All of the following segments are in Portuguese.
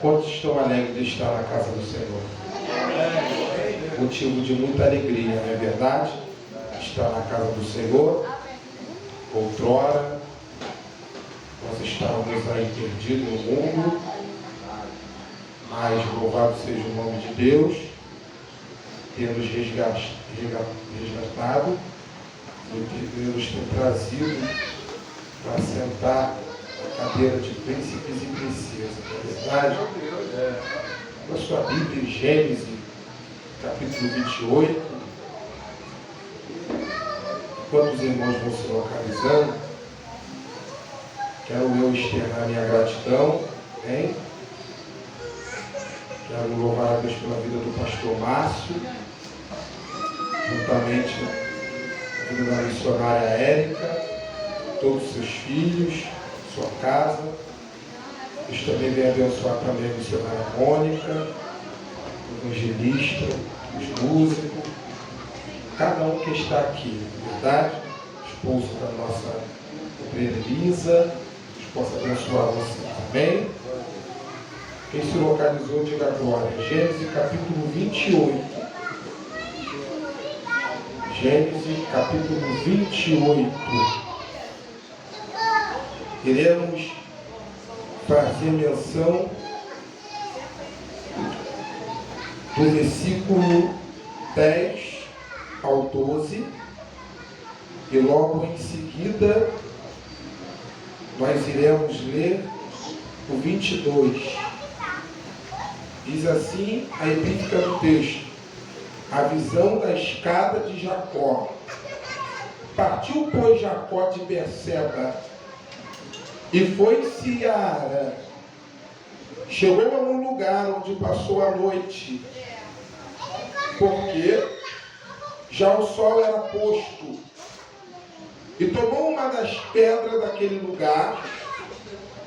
Quantos estão alegres de estar na casa do Senhor? Motivo de muita alegria, não é verdade? Estar na casa do Senhor. Outrora, nós estávamos aí perdidos no mundo, mas louvado seja o nome de Deus, ter nos resgatado e que Deus tem trazido para sentar na cadeira de príncipes e princesas. Na verdade, na sua Bíblia, em Gênesis, capítulo 28, quando os irmãos vão se localizando, quero eu externar minha gratidão, hein? Quero louvar a Deus pela vida do pastor Márcio, juntamente com a vida da missionária Érica, todos os seus filhos, sua casa. Deus também vem abençoar também a missionária Mônica, o evangelista, os músicos, cada um que está aqui, na verdade, esposo da nossa obreira Elisa, Deus possa abençoar você também. Quem se localizou, diga glória. Gênesis capítulo 28. Gênesis capítulo 28. Iremos fazer menção do versículo 10 ao 12 e logo em seguida nós iremos ler o 22. Diz assim a epífica do texto: a visão da escada de Jacó. Partiu, pois, Jacó de Berseba e foi-se a Arã. Chegou a um lugar onde passou a noite, porque já o sol era posto. E tomou uma das pedras daquele lugar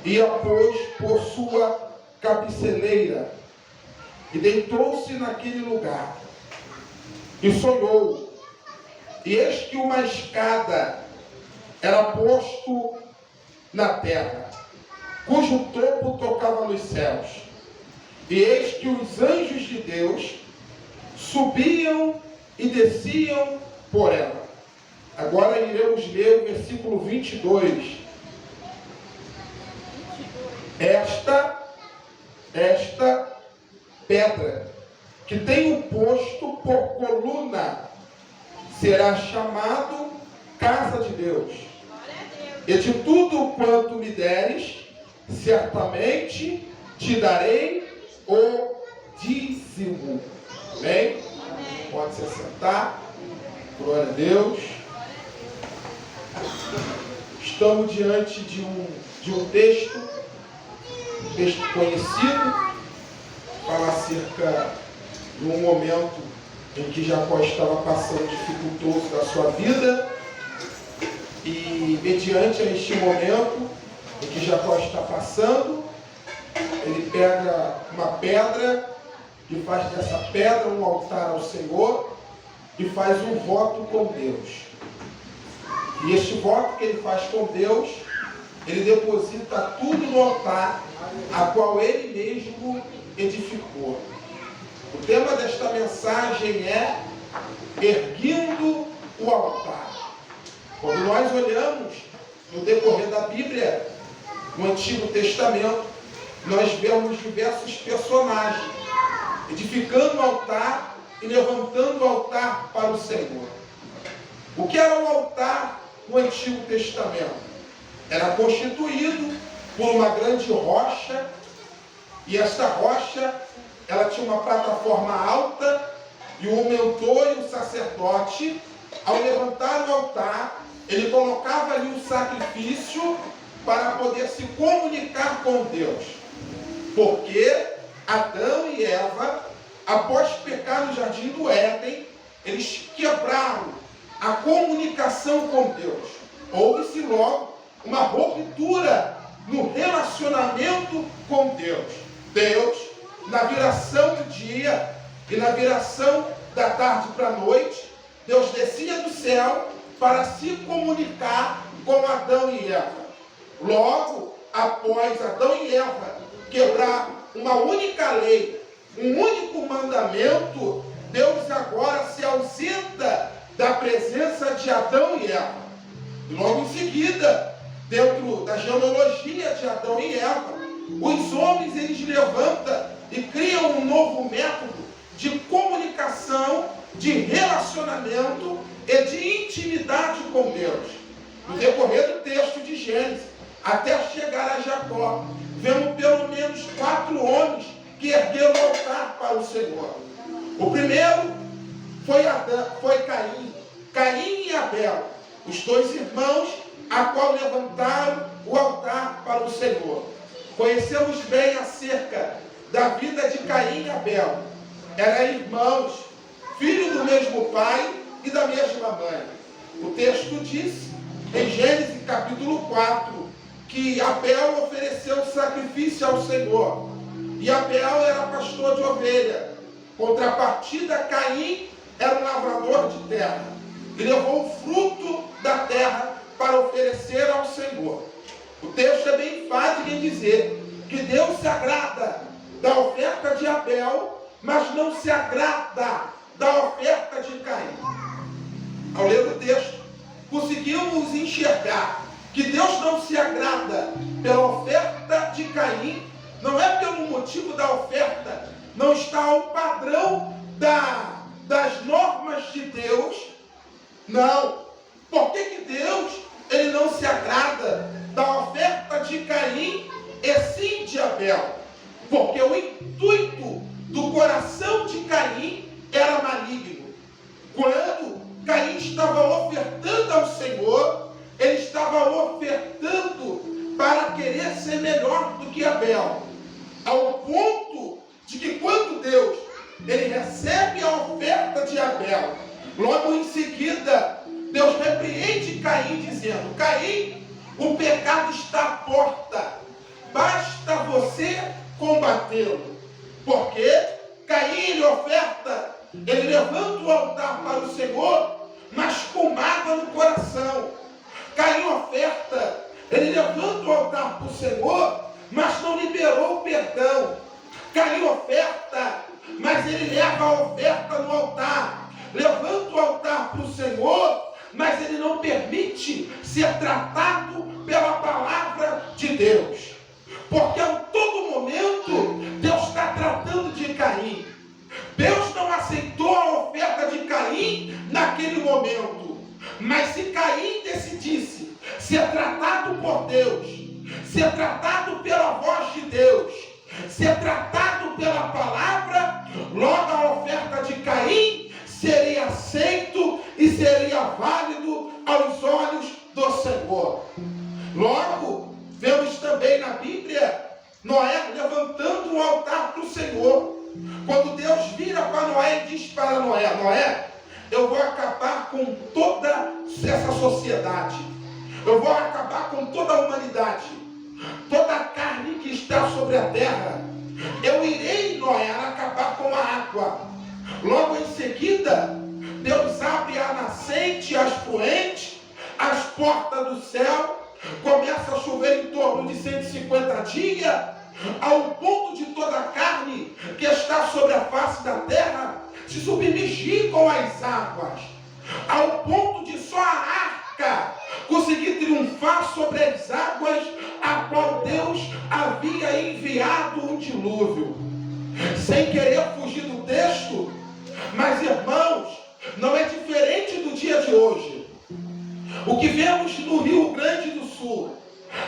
e a pôs por sua cabeceleira. E deitou-se naquele lugar e sonhou. E eis que uma escada era posto na terra, cujo topo tocava nos céus. E eis que os anjos de Deus subiam e desciam por ela. Agora iremos ler o versículo 22. Esta pedra, que tem um posto por coluna, será chamado casa de Deus. E de tudo quanto me deres, certamente te darei o dízimo. Amém? Pode se assentar. Glória a Deus. Estamos diante de um texto conhecido. Fala acerca de um momento em que Jacó estava passando dificultoso da sua vida, e mediante este momento em que Jacó está passando, ele pega uma pedra e faz dessa pedra um altar ao Senhor e faz um voto com Deus. E este voto que ele faz com Deus, ele deposita tudo no altar a qual ele mesmo edificou. O tema desta mensagem é erguendo o altar. Quando nós olhamos no decorrer da Bíblia, no Antigo Testamento, nós vemos diversos personagens edificando o altar e levantando o altar para o Senhor. O que era o altar no Antigo Testamento? Era constituído por uma grande rocha. E esta rocha, ela tinha uma plataforma alta, e o mentor e o sacerdote, ao levantar o altar, ele colocava ali um sacrifício para poder se comunicar com Deus. Porque Adão e Eva, após pecar no jardim do Éden, eles quebraram a comunicação com Deus. Houve-se logo uma ruptura no relacionamento com Deus. Deus, na viração do dia e na viração da tarde para a noite, Deus descia do céu para se comunicar com Adão e Eva. Logo, após Adão e Eva quebrar uma única lei, um único mandamento, Deus agora se ausenta da presença de Adão e Eva. E logo em seguida, dentro da genealogia de Adão e Eva, os homens eles levantam e criam um novo método de comunicação, de relacionamento e de intimidade com Deus. No decorrer do texto de Gênesis, até chegar a Jacó, vemos pelo menos 4 homens que ergueram o altar para o Senhor. O primeiro foi Caim. Caim e Abel, os 2 irmãos, a qual levantaram o altar para o Senhor. Conhecemos bem acerca da vida de Caim e Abel. Eram irmãos, filhos do mesmo pai e da mesma mãe. O texto diz, em Gênesis capítulo 4, que Abel ofereceu sacrifício ao Senhor. E Abel era pastor de ovelha. Contrapartida, Caim era um lavrador de terra. E levou o fruto da terra para oferecer ao Senhor. O texto é bem enfático em dizer que Deus se agrada da oferta de Abel, mas não se agrada da oferta de Caim. Ao ler o texto, conseguimos enxergar que Deus não se agrada pela oferta de Caim, não é pelo motivo da oferta, não está ao padrão das normas de Deus, não. Por que Deus ele não se agrada da oferta de Caim e sim de Abel? Porque o intuito do coração de Caim era maligno. Quando Caim estava ofertando ao Senhor, ele estava ofertando para querer ser melhor do que Abel. Ao ponto de que quando Deus ele recebe a oferta de Abel, logo em seguida, Deus repreende Caim dizendo: Caim, o pecado está à porta, basta você combatê-lo. Porque Caim ele oferta, ele levanta o altar para o Senhor, mas com mágoa no coração. Caim oferta, ele levanta o altar para o Senhor, mas não liberou o perdão. Caim oferta, mas ele leva a oferta no altar, levanta o altar para o Senhor, mas ele não permite ser tratado pela palavra de Deus. Porque a todo momento Deus está tratando de Caim. Deus não aceitou a oferta de Caim naquele momento. Mas se Caim decidisse ser tratado por Deus, ser tratado pela voz de Deus, ser tratado pela palavra, logo a oferta de Caim seria aceito e seria válido aos olhos do Senhor. Logo, vemos também na Bíblia Noé levantando um altar para o Senhor. Quando Deus vira para Noé e diz para Noé: Noé, eu vou acabar com toda essa sociedade, eu vou acabar com toda a humanidade, toda a carne que está sobre a terra, eu irei, Noé, acabar com a água. Logo em seguida, Deus abre a nascente, as fluentes, as portas do céu, começa a chover em torno de 150 dias, ao ponto de toda a carne que está sobre a face da terra se submergir com as águas, ao ponto de só a arca conseguir triunfar sobre as águas, a qual Deus havia enviado um dilúvio. Sem querer fugir do texto, mas irmãos, não é diferente do dia de hoje. O que vemos no Rio Grande do Sul,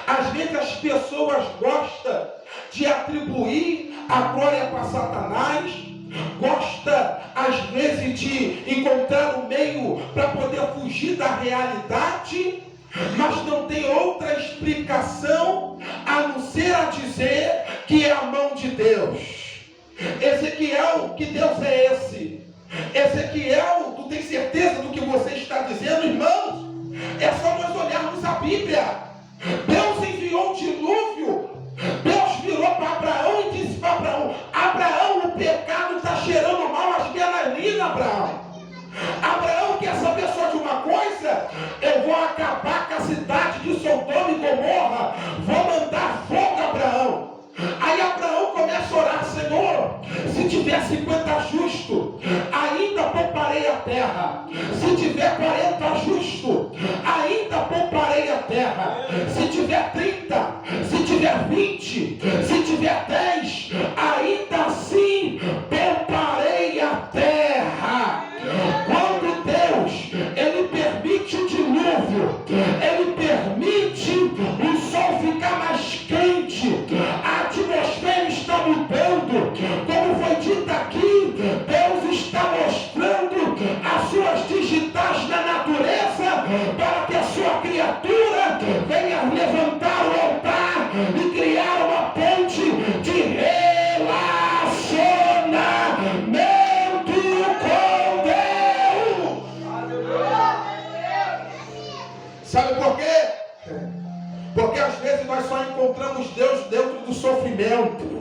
às vezes as pessoas gostam de atribuir a glória para Satanás, gosta às vezes de encontrar um meio para poder fugir da realidade, mas não tem outra explicação a não ser a dizer que é a mão de Deus. Ezequiel, que Deus é esse? Ezequiel, tu tem certeza do que você está dizendo, irmãos? É só nós olharmos a Bíblia. Deus enviou um dilúvio. Deus virou para Abraão e disse para Abraão: Abraão, o pecado está cheirando mal as menaninas, Abraão. Abraão, quer saber só de uma coisa? Eu vou acabar com a cidade de Sodoma e Gomorra. Vou mandar fogo, Abraão. Aí Abraão começa a Se tiver 50 justos, ainda pouparei a terra. Se tiver 40 justos, ainda pouparei a terra. Se tiver 30, se tiver 20, se tiver 10, ainda assim pouparei a terra. Quando Deus, Ele permite o dilúvio, Ele permite o sol ficar mais quente, a atmosfera está mudando, como foi dito aqui, Deus está mostrando as suas digitais na natureza, para que a sua criatura venha levantar o altar e criar uma ponte de relacionamento com Deus. Sabe por quê? Porque às vezes nós só encontramos Deus dentro do sofrimento.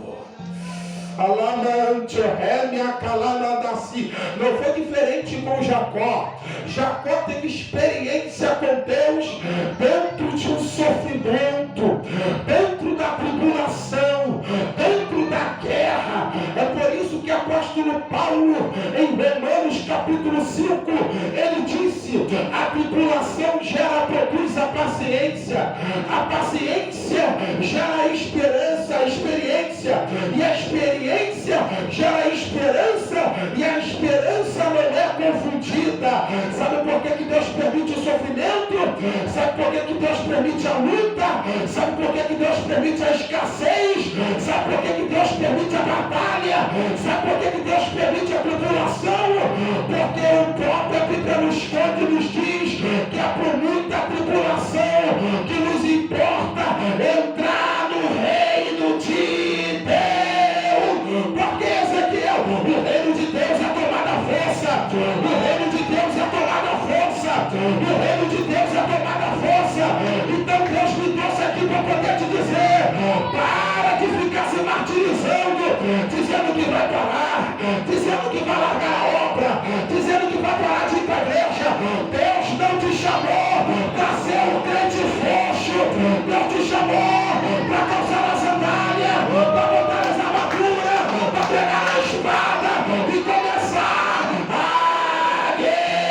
Não foi diferente com Jacó. Jacó teve experiência com Deus dentro de um sofrimento, dentro da tribulação, dentro da guerra. É por isso que o apóstolo Paulo, em Romanos capítulo 5, ele disse: a tribulação produz a paciência gera a esperança, a experiência, e a experiência gera a esperança, e a esperança não é confundida. Sabe por que Deus permite o sofrimento? Sabe por que Deus permite a luta? Sabe por que Deus permite a escassez? Sabe por que Deus permite a batalha? Sabe por que Deus permite a tribulação? Porque o próprio Bíblia nos conta e nos diz que é por muita tribulação que nos importa entrar no reino de Deus. Porque Ezequiel, o reino de Deus é tomada força, o reino de Deus é tomada força, o reino de Deus é tomada força. Então Deus me trouxe aqui para poder te dizer: para de ficar se martirizando, dizendo que vai parar, dizendo que vai largar a obra, dizendo que vai parar de ir para a igreja. Deus não te chamou para ser um crente frouxo, Deus te chamou para calçar a sandália, para botar as armaduras, para pegar a espada e começar a guerrear.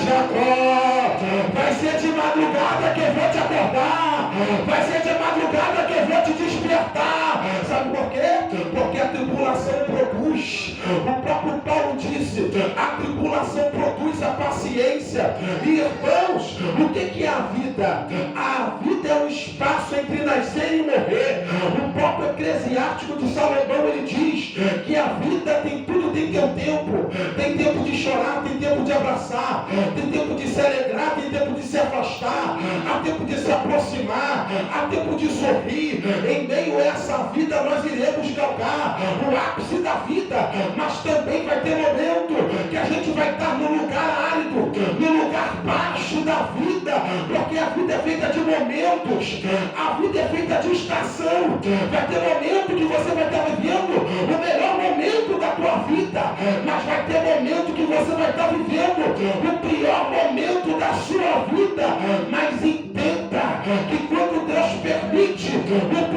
Jacó, vai ser de madrugada que eu vou te acordar, vai ser de madrugada que eu vou te despertar. Sabe por quê? Porque a tribulação produz, o próprio Paulo disse, a tribulação produz a paciência. E irmãos, o que é a vida? A vida é um espaço entre nascer e morrer. O próprio Eclesiástico de Salomão, ele diz que a vida tem tudo, tem tempo. Tem tempo de chorar, tem tempo de abraçar, tem tempo de se alegrar, tem tempo de se afastar, há tempo de se aproximar, há tempo de sorrir. Em meio a essa vida nós iremos galgar o ápice da vida, mas também vai ter momento que a gente vai estar no lugar árido, no lugar baixo da vida, porque a vida é feita de momentos, a vida é feita de estação. Vai ter momento que você vai estar vivendo o melhor momento da tua vida, mas vai ter momento que você vai estar vivendo o pior momento da sua vida. Mas entenda que quando Deus permite o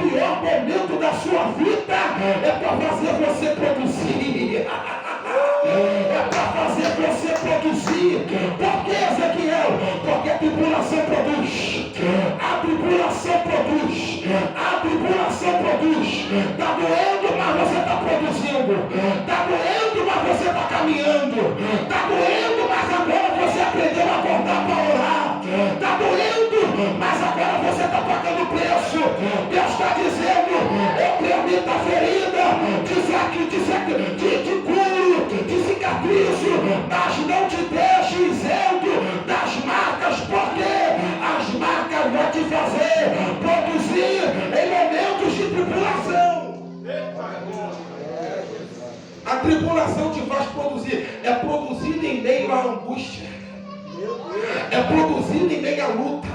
pior momento da sua vida, é para fazer você produzir. É para fazer você produzir. Por que, Ezequiel? Porque a tribulação produz. A tribulação produz. A tribulação produz. Está doendo, mas você está produzindo. Está doendo, mas você está caminhando. Está doendo, mas agora você aprendeu a acordar para orar. Está doendo, mas agora você está pagando preço. Deus está dizendo: eu permito a ferida de curo, de cicatriz, mas não te deixe isento das marcas, porque as marcas vão te fazer produzir em momentos de tribulação. A tribulação te faz produzir, é produzida em meio à angústia, é produzida em meio à luta,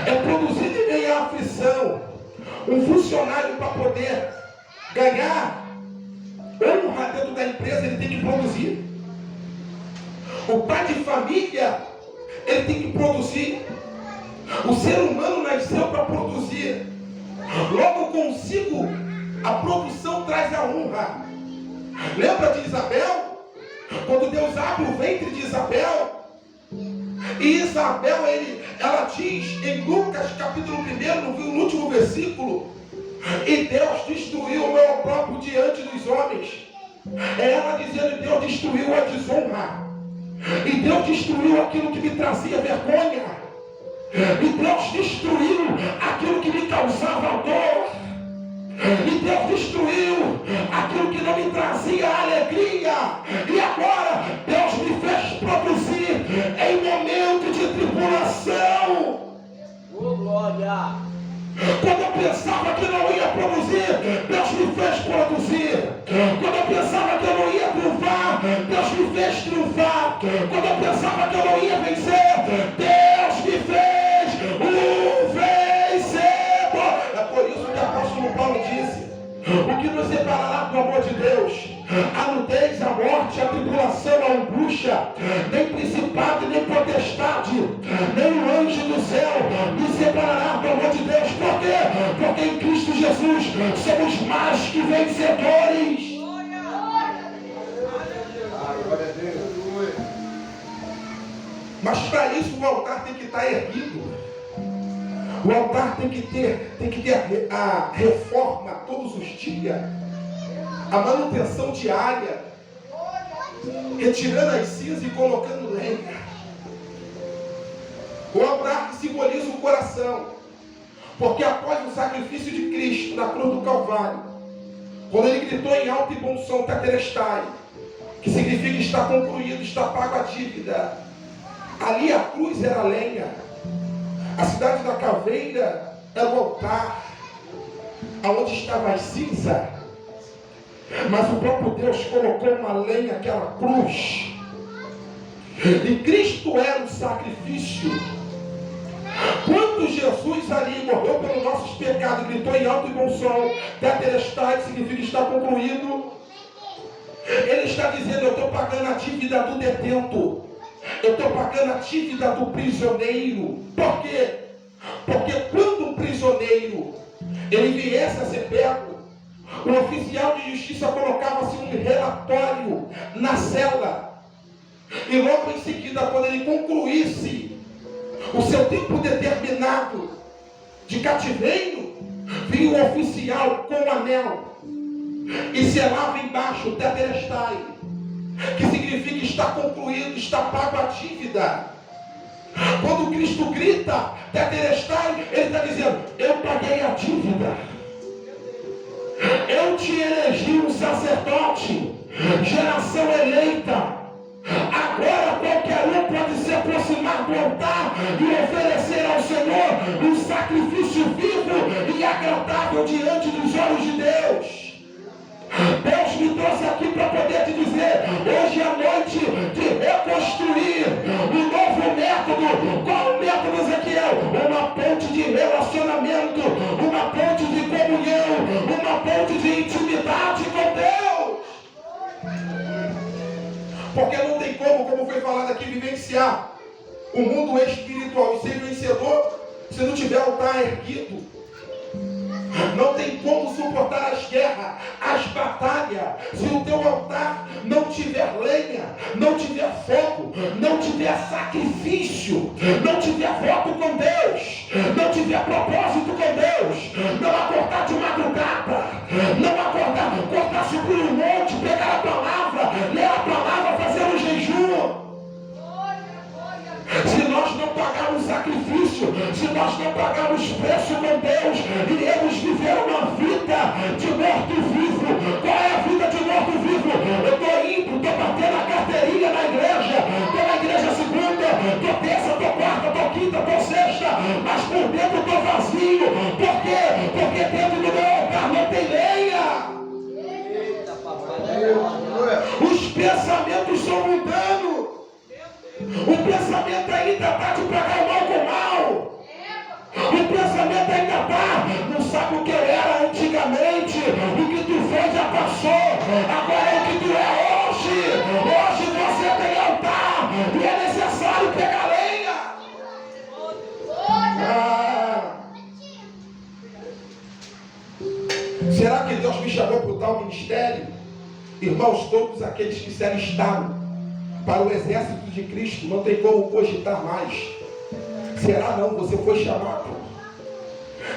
é produzida em meio à aflição. Um funcionário, para poder ganhar honra dentro da empresa, ele tem que produzir. O pai de família, ele tem que produzir. O ser humano nasceu nasceu para produzir. Logo consigo, a produção traz a honra. Lembra de Isabel? Quando Deus abre o ventre de Isabel, e Isabel, ela diz em Lucas capítulo 1, no último versículo, e Deus destruiu o meu próprio diante dos homens. É ela dizendo: Deus destruiu a desonra, e Deus destruiu aquilo que me trazia vergonha, e Deus destruiu aquilo que me causava dor, e Deus destruiu aquilo que não me trazia alegria. E agora Deus me fez produzir em momento de tribulação. Oh, glória! Quando eu pensava que não ia produzir, Deus me fez produzir. Quando eu pensava que eu não ia triunfar, Deus me fez triunfar. Quando eu pensava que eu não ia vencer, Deus me fez um vencedor. É por isso que o apóstolo Paulo disse: o que nos separará do amor de Deus? A nudez, a morte, a tribulação, a angústia, nem principado, nem potestade, nem o anjo do céu nos separará do amor de Deus. Por quê? Porque em Cristo Jesus somos mais que vencedores. Mas para isso o altar tem que estar erguido. O altar tem que ter a reforma todos os dias, a manutenção diária, retirando as cinzas e colocando lenha. O altar que simboliza o coração, porque após o sacrifício de Cristo na cruz do Calvário, quando ele gritou em alto e bom som, Tetelestai, que significa está concluído, está pago a dívida, ali a cruz era a lenha, a cidade da caveira era o altar, aonde estava a cinza. Mas o próprio Deus colocou uma lenha, aquela cruz, e Cristo era o sacrifício. Quando Jesus ali morreu pelos nossos pecados, gritou em alto e bom som, Tetelestai, que significa está concluído, ele está dizendo: eu estou pagando a dívida do detento, eu estou pagando a dívida do prisioneiro. Por quê? Porque quando um prisioneiro ele viesse a ser pego, o oficial de justiça colocava-se um relatório na cela, e logo em seguida, quando ele concluísse o seu tempo determinado de cativeiro, vinha o oficial com o anel e selava embaixo Tetelestai, que significa está concluído, está pago a dívida. Quando Cristo grita Tetelestai, ele está dizendo: eu paguei a dívida, eu te elegi um sacerdote, geração eleita. Agora qualquer um pode se aproximar do altar e oferecer ao Senhor um sacrifício vivo e agradável diante dos olhos de Deus. Deus me trouxe aqui para poder te dizer, hoje é noite de reconstruir um novo método. Qual o método, Ezequiel? Uma ponte de relacionamento, uma ponte de comunhão, uma ponte de intimidade com Deus. Porque não tem como foi falado aqui, vivenciar o mundo espiritual e ser vencedor se não tiver altar erguido. Não tem como suportar as guerras, as batalhas, se o teu altar não tiver lenha, não tiver fogo, não tiver sacrifício, não tiver voto com Deus, não tiver propósito com Deus, não acordar de madrugada, não acordar, subir um monte, pegar a palavra, ler a palavra, fazer um jejum. Se nós não pagarmos sacrifício, se nós não pagarmos preço com Deus, iremos viver uma vida de morto-vivo. Qual é a vida de morto-vivo? Eu estou indo, estou batendo a carteirinha na igreja, estou na igreja segunda, estou terça, estou quarta, estou quinta, estou sexta, mas por dentro estou vazio. Por quê? Porque dentro do meu altar não tem lenha. Os pensamentos são mundanos. O pensamento ainda está de pagar o mal com o mal. O pensamento ainda está, não sabe o que eu era antigamente. O que tu fez já passou. Agora é o que tu é hoje. Hoje você tem altar e é necessário pegar lenha. Deus me chamou para o tal ministério, irmãos, todos aqueles que se alistaram para o exército de Cristo, não tem como cogitar mais. Será não, você foi chamado.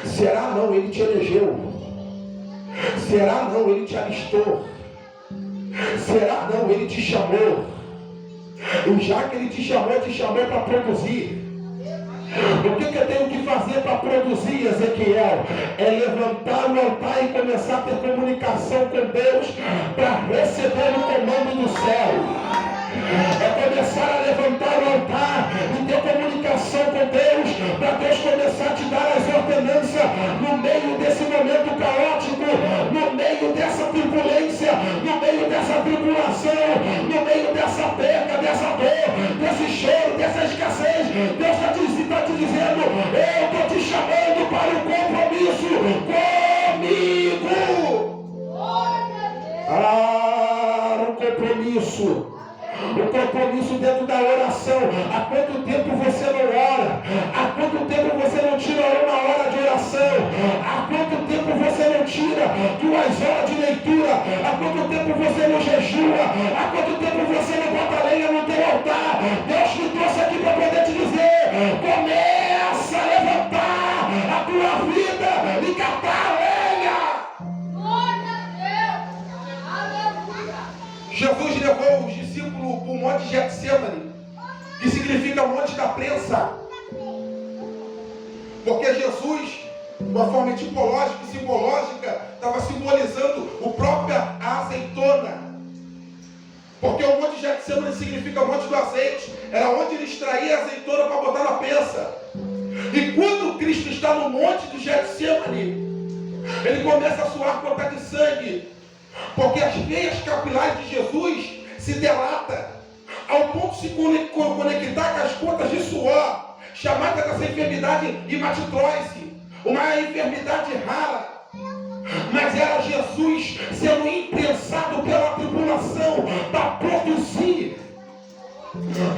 Será não, Ele te elegeu. Será não, Ele te alistou. Será não, Ele te chamou. E já que Ele te chamou para produzir. O que eu tenho que fazer para produzir, Ezequiel? É levantar o altar e começar a ter comunicação com Deus para receber o comando do céu. É começar a levantar o altar e ter comunicação com Deus, para Deus começar a te dar as ordenanças no meio desse momento caótico, no meio dessa turbulência, no meio dessa tribulação, no meio dessa perda, dessa dor, desse choro, dessa escassez. Deus está te dizendo: eu estou te chamando para o compromisso comigo. O compromisso. O compromisso dentro da oração. Há quanto tempo você não ora? Há quanto tempo você não tira uma hora de oração? Há quanto tempo você não tira 2 horas de leitura? Há quanto tempo você não jejua? Há quanto tempo você não bota lenha no teu altar? Deus me trouxe aqui para poder te dizer: começa a levantar a tua vida e catar a lenha. Jesus levou os discípulos para o monte de Getsemane, que significa monte da prensa. Porque Jesus, de uma forma tipológica e simbológica, estava simbolizando o próprio azeitona. Porque o monte de Getsemane significa monte do azeite. Era onde ele extraía a azeitona para botar na prensa. E quando Cristo está no monte de Getsemane, ele começa a suar gota de sangue. Porque as veias capilares de Jesus se dilatam ao ponto de se conectar com as gotas de suor, chamada dessa enfermidade hematitrose, uma enfermidade rara. Mas era Jesus sendo imprensado pela tribulação para produzir.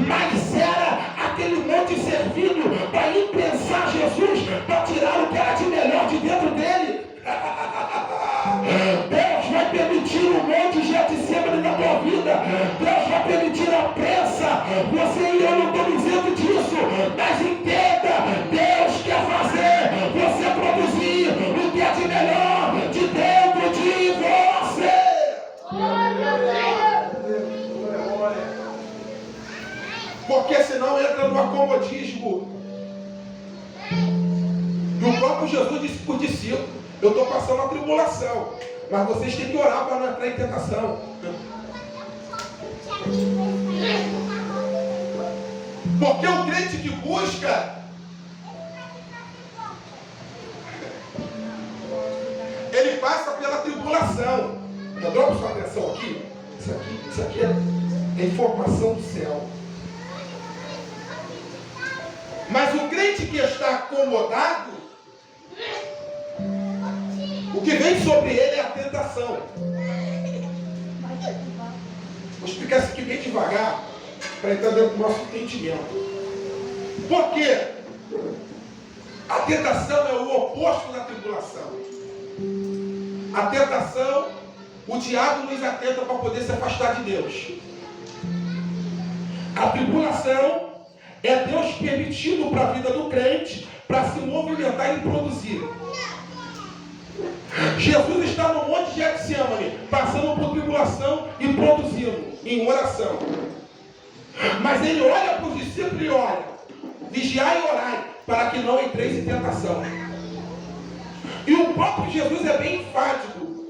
Mas era aquele monte servindo para imprensar Jesus, para tirar o que era de melhor de dentro dele. Deus vai permitir um monte de Getsemane na tua vida. Deus vai permitir a pressa. Você e eu não estamos dizendo disso, mas entenda: Deus quer fazer você produzir o que é de melhor de dentro de você. Porque senão entra no acomodismo. E o próprio Jesus disse para os discípulos: eu estou passando uma tribulação, mas vocês têm que orar para não entrar em tentação. Porque o crente que busca, ele passa pela tribulação. Eu dou sua atenção aqui. Isso aqui é informação do céu. Mas o crente que está acomodado, o que vem sobre ele é a tentação. Vou explicar isso aqui bem devagar, para entrar dentro do nosso entendimento. Por quê? A tentação é o oposto da tribulação. A tentação, o diabo nos atenta para poder se afastar de Deus. A tribulação é Deus permitindo para a vida do crente para se movimentar e produzir. Jesus está no monte de Getsemane, passando por tribulação e produzindo em oração. Mas ele olha para os discípulos e olha: vigiai e orai, para que não entreis em tentação. E o próprio Jesus é bem enfático.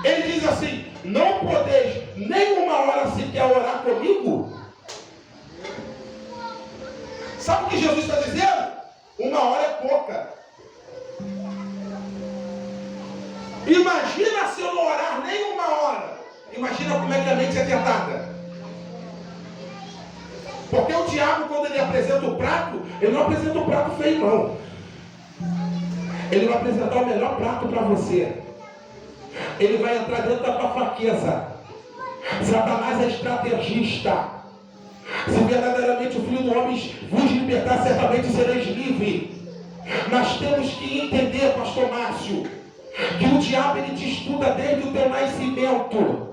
Ele diz assim: não podeis nem uma hora sequer orar comigo? Sabe o que Jesus está dizendo? 1 hora é pouca. Imagina se eu não orar nem 1 hora. Imagina como é que a mente é tentada. Porque o diabo, quando ele apresenta o prato, ele não apresenta o prato feio, não. Ele vai apresentar o melhor prato para você. Ele vai entrar dentro da tua fraqueza. Satanás é estrategista. Se verdadeiramente o Filho do Homem vos libertar, certamente sereis livres. Mas temos que entender, pastor Márcio, que o diabo ele te estuda desde o teu nascimento.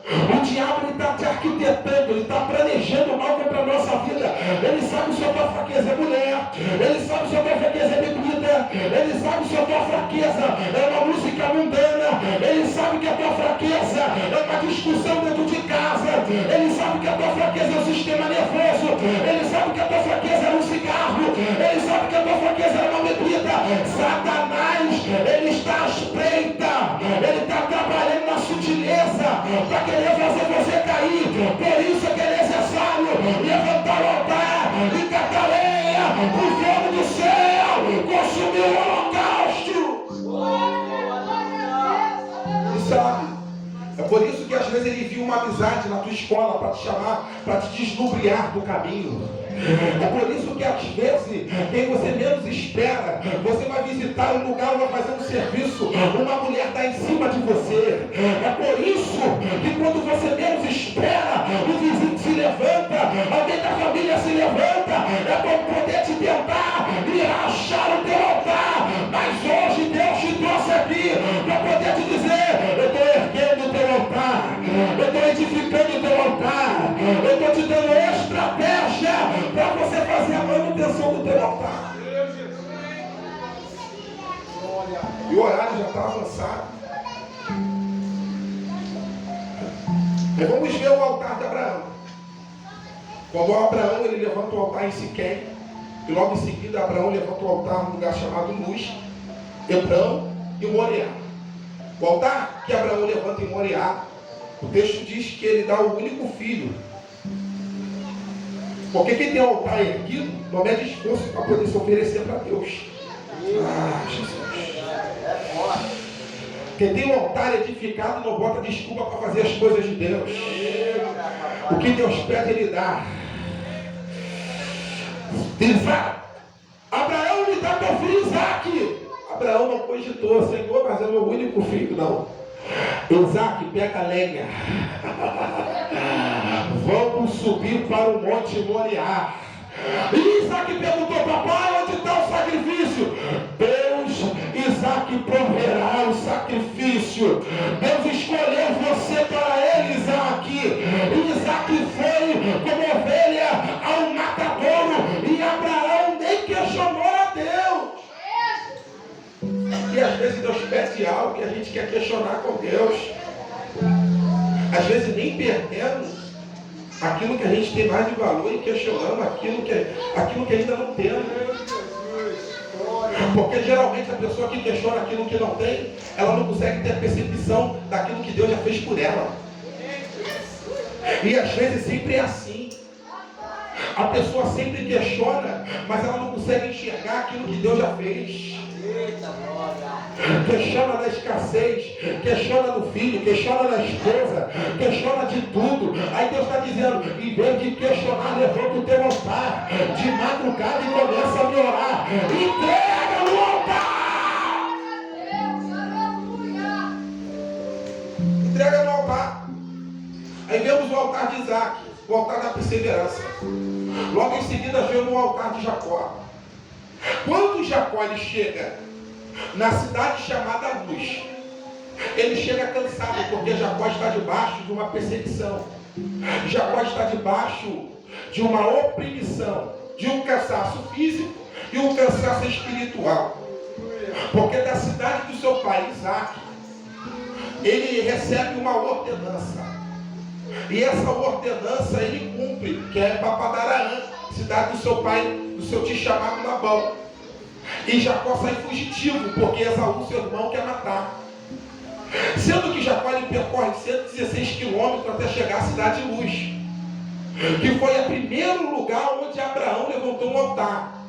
O diabo está te arquitetando, ele está planejando mal contra a nossa vida. Ele sabe se a tua fraqueza é mulher, ele sabe se a tua fraqueza é bebida, ele sabe se a tua fraqueza é uma música mundana, ele sabe que a tua fraqueza é uma discussão dentro de casa, ele sabe que a tua fraqueza é o sistema nervoso, ele sabe que a tua fraqueza é um cigarro, ele sabe que a tua fraqueza é uma bebida. Satanás, ele está à espreita, ele está trabalhando na sutileza para querer fazer você cair. Por isso é que é necessário levantar o altar e catar lenha, o fogo do céu consumir o holocausto. E sabe, é por isso que às vezes ele viu uma amizade na tua escola para te chamar, para te deslumbrar do caminho. É por isso que às vezes, quem você menos espera, você vai visitar um lugar, vai fazer um serviço, uma mulher está em cima de você. É por isso que quando você menos espera, o vizinho se levanta, alguém da família se levanta, é para poder te tentar e rachar o teu altar. Mas hoje Deus te trouxe aqui para poder te dizer: eu estou erguendo o teu altar, eu estou edificando o teu altar, eu estou te dando estratégia para você fazer a manutenção do teu altar. E o horário já está avançado. Mas vamos ver o altar de Abraão. Quando Abraão ele levanta o altar em Siquém, e logo em seguida Abraão levanta o altar num lugar chamado Luz, Hebrão e Moriá. O altar que Abraão levanta em Moriá, o texto diz que ele dá o único filho. Porque quem tem o altar erguido não mede esforço para poder se oferecer para Deus. Ah, Jesus. Quem tem o altar edificado não bota desculpa para fazer as coisas de Deus. O que Deus pede, Ele dá. Isaac, Abraão me dá teu filho Isaac. Abraão não cogitou: Senhor, mas é meu único filho. Não. Isaac, pega a lenha. Vamos subir para o Monte Moriá. E Isaac perguntou: papai, onde está o sacrifício? Deus, Isaac proverá o sacrifício. Deus escolheu você para ele, Isaac. E Isaac foi como ovelha ao matadouro. E Abraão nem questionou a Deus. E às vezes Deus pede algo que a gente quer questionar com Deus. Às vezes nem perdemos aquilo que a gente tem mais de valor e questionamos aquilo que ainda não temos. Porque geralmente a pessoa que questiona aquilo que não tem, ela não consegue ter a percepção daquilo que Deus já fez por ela. E às vezes sempre é assim. A pessoa sempre questiona, mas ela não consegue enxergar aquilo que Deus já fez. Questiona na escassez, questiona no filho, questiona na esposa, questiona de tudo. Aí Deus está dizendo: em vez de questionar, levanta o teu altar de madrugada e começa a me orar. Entrega no altar. Entrega no altar. Aí vemos o altar de Isaac, o altar da perseverança. Logo em seguida vemos o altar de Jacó. Quando Jacó ele chega na cidade chamada Luz, ele chega cansado, porque Jacó está debaixo de uma perseguição. Jacó está debaixo de uma oprimição, de um cansaço físico e um cansaço espiritual. Porque da cidade do seu pai, Isaac, ele recebe uma ordenança. E essa ordenança ele cumpre, que é para Padan-Aram, cidade do seu pai, do seu tio chamado Labão. E Jacó sai fugitivo, porque Esaú, seu irmão, quer matar. Sendo que Jacó ele percorre 116 quilômetros até chegar à cidade de Luz, que foi o primeiro lugar onde Abraão levantou um altar.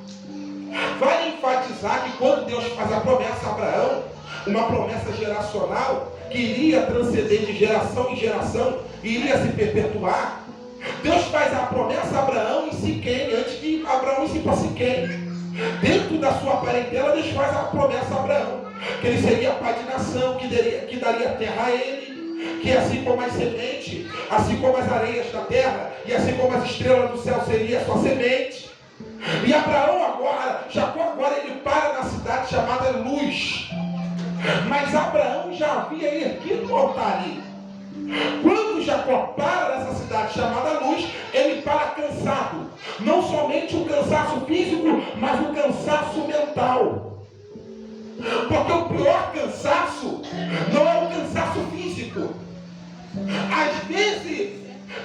Vale enfatizar que quando Deus faz a promessa a Abraão, uma promessa geracional, que iria transcender de geração em geração, e iria se perpetuar, Deus faz a promessa a Abraão em Siquém, antes de Abraão ir para Siquém. Dentro da sua parentela, Deus faz a promessa a Abraão, que ele seria pai de nação, que daria terra a ele, que assim como as sementes, assim como as areias da terra, e assim como as estrelas do céu seria a sua semente. E Abraão agora, Jacó agora, ele para na cidade chamada Luz. Mas Abraão já havia erguido um altar ali. Quando Jacó para nessa cidade chamada Luz, ele para cansado. Não somente o cansaço físico, mas o cansaço mental. Porque o pior cansaço não é o cansaço físico. Às vezes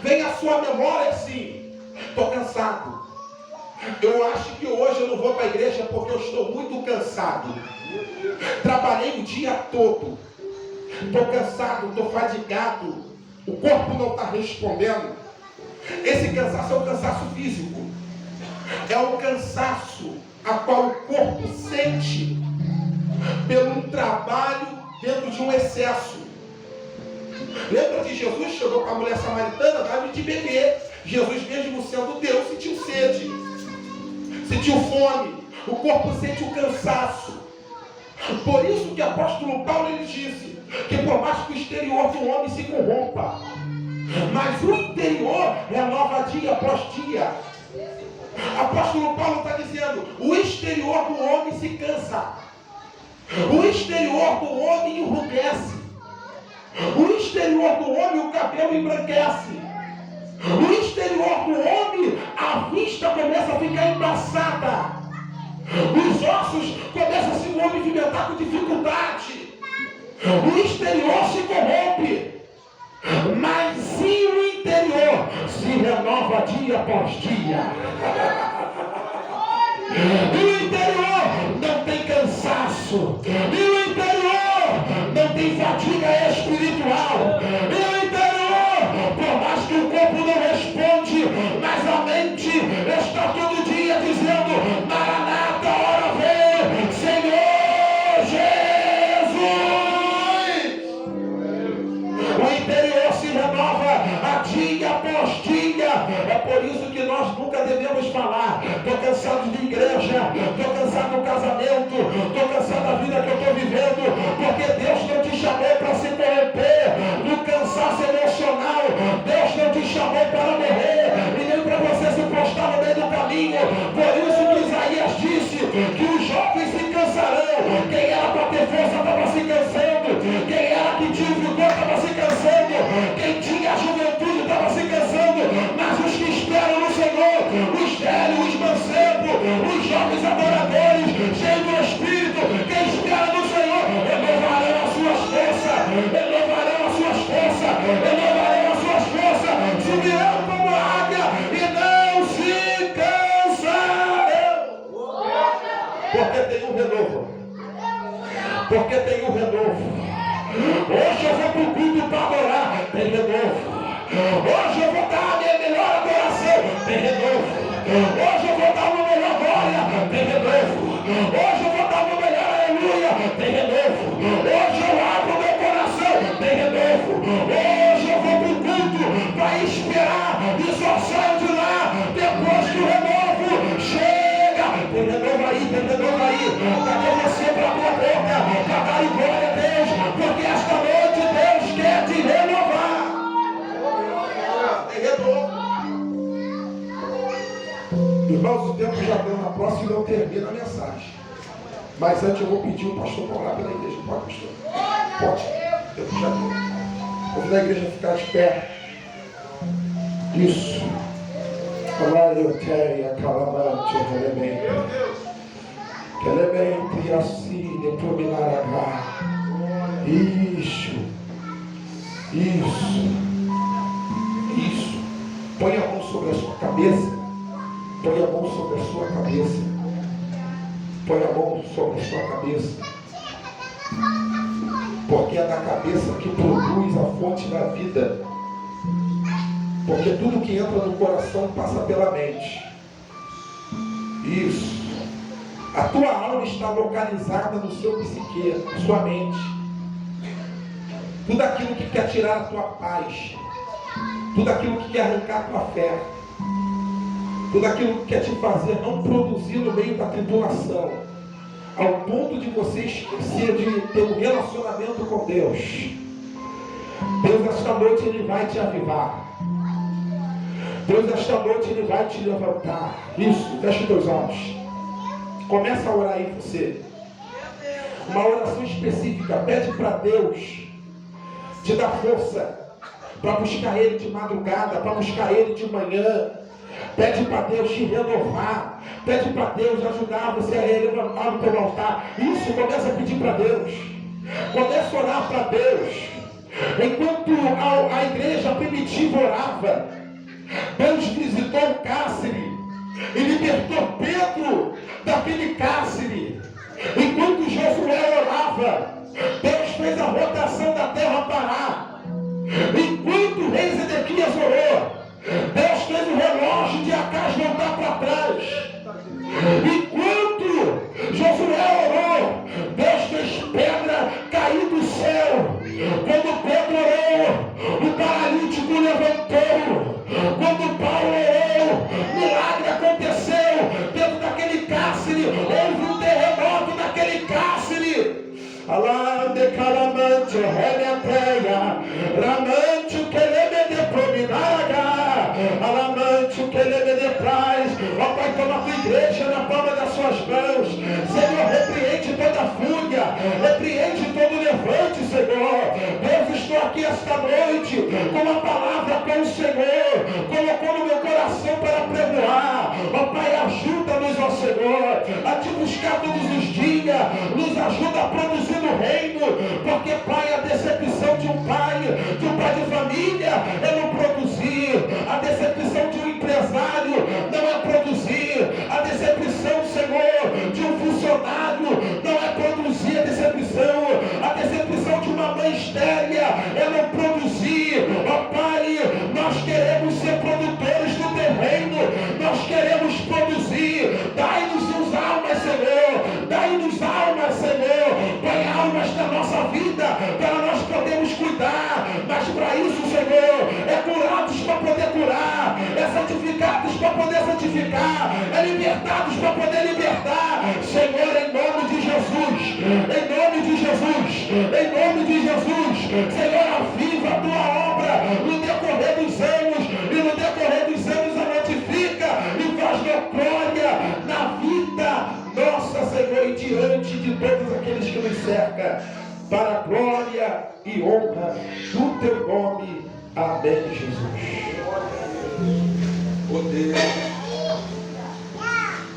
vem a sua memória assim: estou cansado. Eu acho que hoje eu não vou para a igreja porque eu estou muito cansado. Trabalhei o dia todo. Estou cansado, estou fadigado. O corpo não está respondendo. Esse cansaço é um cansaço físico. É um cansaço a qual o corpo sente pelo trabalho dentro de um excesso. Lembra que Jesus chegou para a mulher samaritana, dava de beber. Jesus, mesmo sendo Deus, sentiu sede, sentiu fome. O corpo sente o cansaço. Por isso que o apóstolo Paulo ele disse que por mais que o exterior do homem se corrompa, mas o interior renova dia após dia. Apóstolo Paulo está dizendo: o exterior do homem se cansa, o exterior do homem enrugece, o exterior do homem o cabelo embranquece, o exterior do homem a vista começa a ficar embaçada, os ossos começam a se movimentar com dificuldade, o exterior se corrompe, mas se o interior se renova dia após dia, e o interior não tem cansaço, e o interior não tem fadiga espiritual, e o interior, por mais que o corpo não responde, mas a mente está todo dia dizendo: Maranata, hora vem, Senhor Jesus. O interior se renova a dia após dia. É por isso que nós nunca devemos falar: estou cansado de igreja, estou cansado do casamento, estou cansado da vida que eu estou vivendo, porque Deus não te chamou para se corromper no cansaço emocional. Deus não te chamou para morrer e nem para você se postar no meio do caminho. Por isso que Isaías disse que os jovens se cansarão. Quem era para ter força estava se cansando, quem era que tinha vigor estava se cansando, quem tinha juventude estava se cansando, mas os que esperam no Senhor, os velhos, os mancebos, os jovens adoradores, cheios do Espírito, quem espera no Senhor, renovarão as suas forças, renovarão as suas forças, renovarão as suas forças, subirão como águia e não se cansarão. Porque tem um renovo. Porque tem um renovo. Hoje eu vou para o culto para adorar, tem renovo. Hoje eu vou dar a minha melhor adoração, tem renovo. Hoje eu vou dar uma melhor glória, tem renovo. Hoje eu vou dar uma melhor aleluia, tem renovo. Hoje eu abro meu coração, tem renovo. Hoje eu vou para o culto para esperar e só saio de lá depois que o renovo chega. Tem renovo aí, tem renovo aí. Cadê você para a tua boca? Para dar glória a Deus, porque esta noite Deus quer te renovar. Tem renovo. Irmãos, o tempo já deu, na próxima eu termino a mensagem. Mas antes eu vou pedir o pastor para orar pela igreja. Pode, pastor? Pode. Eu já deu. Vou da igreja ficar de pé. Isso. Meu Deus. Elemente assim, determinará. Isso. Põe a mão sobre a sua cabeça. Põe a mão sobre a sua cabeça. Põe a mão sobre a sua cabeça. Porque é da cabeça que produz a fonte da vida. Porque tudo que entra no coração passa pela mente. Isso. A tua alma está localizada no seu psique, na sua mente. Tudo aquilo que quer tirar a tua paz, tudo aquilo que quer arrancar a tua fé, tudo aquilo que quer te fazer não produzir no meio da tribulação, ao ponto de você esquecer de ter um relacionamento com Deus. Deus, esta noite Ele vai te avivar. Deus, esta noite Ele vai te levantar. Isso, fecha os teus olhos. Começa a orar aí você. uma oração específica. Pede para Deus te dar força para buscar Ele de madrugada, para buscar Ele de manhã. Pede para Deus te renovar. Pede para Deus ajudar você a levantar pelo altar. Isso, começa a pedir para Deus. Começa a orar para Deus. Enquanto a igreja primitiva orava, Deus visitou o cárcere e libertou Pedro daquele cárcere. Enquanto Josué orava, Deus fez a rotação da terra parar. Enquanto o rei Zedequias orou, Deus fez o relógio de Acás voltar para trás. Enquanto Josué orou, Deus fez pedra cair do céu. Quando Pedro orou, o paralítico levantou. Quando Paulo orou, milagre aconteceu dentro daquele cárcere. Houve um terremoto naquele cárcere. Alande calamante, remeteia, ramante o que leme de prominaga, alamante o que leme de trás. Ó Pai, toma a tua igreja na palma das suas mãos. Senhor, repreende toda fúria, repreende todo levante, Senhor. Deus, estou aqui esta noite com uma palavra com o Senhor, colocou no meu coração para pregoar. Ó Pai, ajuda-nos, ó Senhor, a te buscar todos os dias, nos ajuda a produzir no reino, porque Pai, a decepção de um pai de família é não produzir, a decepção de um empresário não é produzir, a decepção, Senhor, de um funcionário não é produzir, a decepção de uma mãe estéril é não produzir. Ó Pai, nós queremos ser produtores do teu reino, nós queremos produzir. Dai-nos almas, Senhor, dai-nos almas, Senhor, põe almas na nossa vida para nós podermos cuidar. Mas para isso, Senhor, é curados para poder curar, é santificados para poder santificar, é libertados para poder libertar. Senhor, em nome de Jesus, em nome de Jesus, em nome de Jesus, Senhor, aviva a tua obra no decorrer dos anos, e no decorrer dos anos a notifica e faz glória na vida nossa, Senhor, e diante de todos aqueles que nos cercam, para a glória e honra do teu nome. Amém, Jesus. Poder.